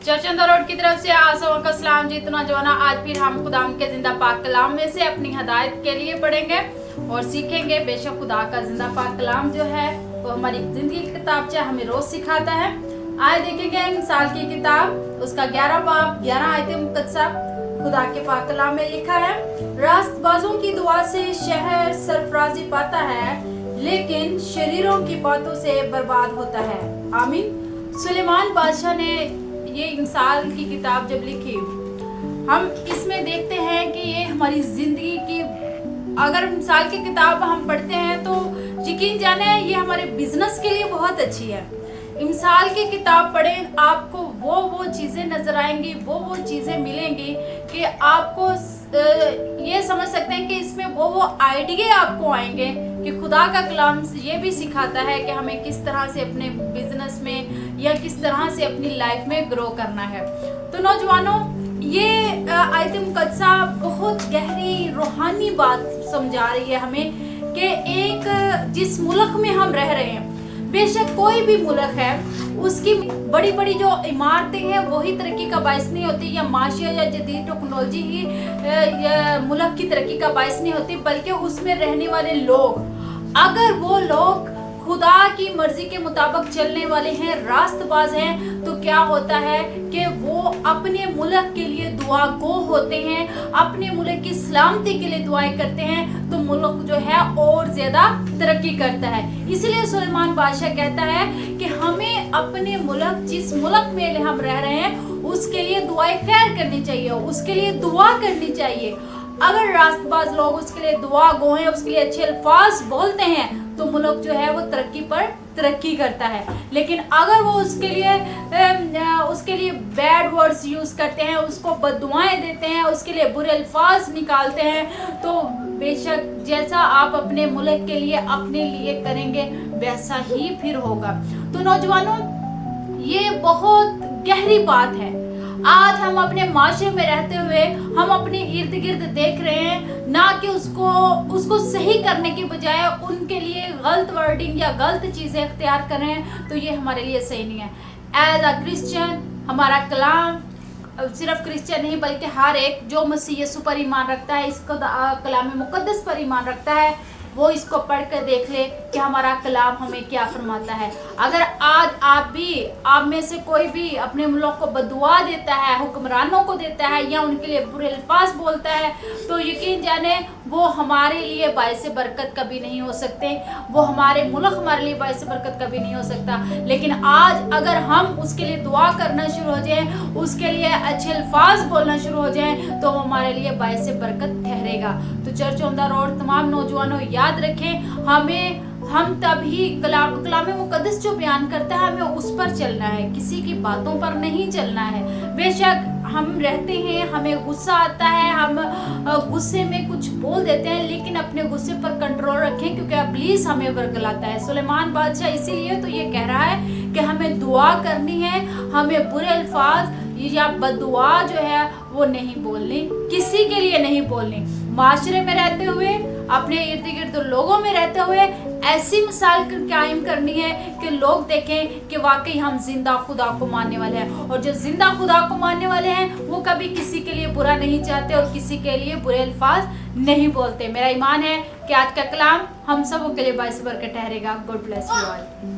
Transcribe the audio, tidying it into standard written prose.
चर्चंदा road की तरफ से आसमां का सलाम जी। तो नौजवान, आज फिर हम खुदा के जिंदा पाक कलाम में से अपनी हदायत के लिए पढ़ेंगे और सीखेंगे। बेशक खुदा का जिंदा पाक कलाम जो है वो हमारी जिंदगी की किताब से हमें रोज सिखाता है। आज देखेंगे मिसाल की किताब, उसका 11 बाब 11 आयत मुकद्दसा खुदा के पाक कलाम में लिखा है, रास्तबाजों की दुआ से शहर सरफराजी पाता है, लेकिन शरीरों की बातों से बर्बाद होता है। आमीन। सुलेमान बादशाह ने ये मिसाल की किताब जब लिखी, हम इसमें देखते हैं कि ये हमारी जिंदगी की, अगर मिसाल की किताब हम पढ़ते हैं तो यकीन जाने ये हमारे बिजनेस के लिए बहुत अच्छी है। मिसाल की किताब पढ़ें, आपको वो चीज़ें नजर आएंगी, वो चीज़ें मिलेंगी कि आपको ये समझ सकते हैं कि इसमें वो आइडिया आपको आएंगे कि खुदा का कलाम ये भी सिखाता है कि हमें किस तरह से अपने बिजनेस में या किस तरह से अपनी लाइफ में ग्रो करना है। तो नौजवानों, ये आयत मुकद्दसा बहुत गहरी रूहानी बात समझा रही है हमें कि एक जिस मुल्क में हम रह रहे हैं, बेशक कोई भी मुल्क है, उसकी बड़ी बड़ी जो इमारतें हैं वही तरक्की का बायस नहीं होती, या माशिया या जदीद टेक्नोलॉजी ही मुल्क की तरक्की का बायस नहीं होती, बल्कि उसमें रहने वाले लोग, अगर वो लोग खुदा की मर्जी के मुताबिक चलने वाले हैं, रास्तबाज हैं, तो क्या होता है कि वो अपने मुल्क के लिए दुआ गो होते हैं, अपने मुल्क की सलामती के लिए दुआएं करते हैं, तो मुल्क जो है और ज्यादा तरक्की करता है। इसलिए सुलेमान बादशाह कहता है कि हमें अपने मुल्क, जिस मुल्क में हम रह रहे हैं, उसके लिए दुआएं खैर करनी चाहिए, उसके लिए दुआ करनी चाहिए। अगर रास्तबाज लोग उसके लिए दुआ गो हैं, उसके लिए अच्छे अल्फाज बोलते हैं, तो मुल्क जो है वो तरक्की पर तरक्की करता है। लेकिन अगर वो उसके लिए बैड वर्ड्स यूज करते हैं, उसको बददुआएं देते हैं, उसके लिए बुरे अल्फाज निकालते हैं, तो बेशक जैसा आप अपने मुल्क के लिए अपने लिए करेंगे वैसा ही फिर होगा। तो नौजवानों, ये बहुत गहरी बात है। आज हम अपने माशरे में रहते हुए हम अपने इर्द गिर्द देख रहे हैं, ना कि उसको सही करने की बजाय उनके लिए गलत वर्डिंग या गलत चीज़ें इख्तियार कर रहे हैं, तो ये हमारे लिए सही नहीं है। एज अ क्रिश्चियन, हमारा कलाम सिर्फ क्रिश्चियन नहीं बल्कि हर एक जो मसीह यीशु पर ईमान रखता है, इसको कलाम मुकद्दस पर ईमान रखता है, वो इसको पढ़ कर देख ले कि हमारा कलाम हमें क्या फरमाता है। अगर आज आप में से कोई भी अपने मुल्क को बदुआ देता है, हुक्मरानों को देता है, या उनके लिए बुरे अल्फाज बोलता है, तो यकीन जाने वो हमारे लिए बायस बरकत कभी नहीं हो सकते, वो हमारे मुल्क हमारे लिए बायस बरकत कभी नहीं हो सकता। लेकिन आज अगर हम उसके लिए दुआ करना शुरू हो जाएं, उसके लिए अच्छे अल्फाज बोलना शुरू हो जाएं, तो वो हमारे लिए बायस बरकत ठहरेगा। तो चर्चोंदा रोड तमाम नौजवानों याद रखें, हम तभी कलाम मुकद्दस जो बयान करता है हमें उस पर चलना है, किसी की बातों पर नहीं चलना है। बेशक हम रहते हैं, हमें गुस्सा आता है, हम गुस्से में कुछ बोल देते हैं, लेकिन अपने गुस्से पर कंट्रोल रखें, क्योंकि इब्लीस हमें बरगलाता है। सुलेमान बादशाह इसीलिए तो ये कह रहा है कि हमें दुआ करनी है, हमें बुरे अल्फाज या बददुआ जो है वो नहीं बोलनी, किसी के लिए नहीं बोलनी। माशरे में रहते हुए, अपने इर्द गिर्द लोगों में रहते हुए ऐसी मिसाल कायम करनी है कि लोग देखें कि वाकई हम जिंदा खुदा को मानने वाले हैं, और जो जिंदा खुदा को मानने वाले हैं वो कभी किसी के लिए बुरा नहीं चाहते और किसी के लिए बुरे अल्फाज नहीं बोलते। मेरा ईमान है कि आज का कलाम हम सबों के लिए बायस बरकत ठहरेगा। God bless you all.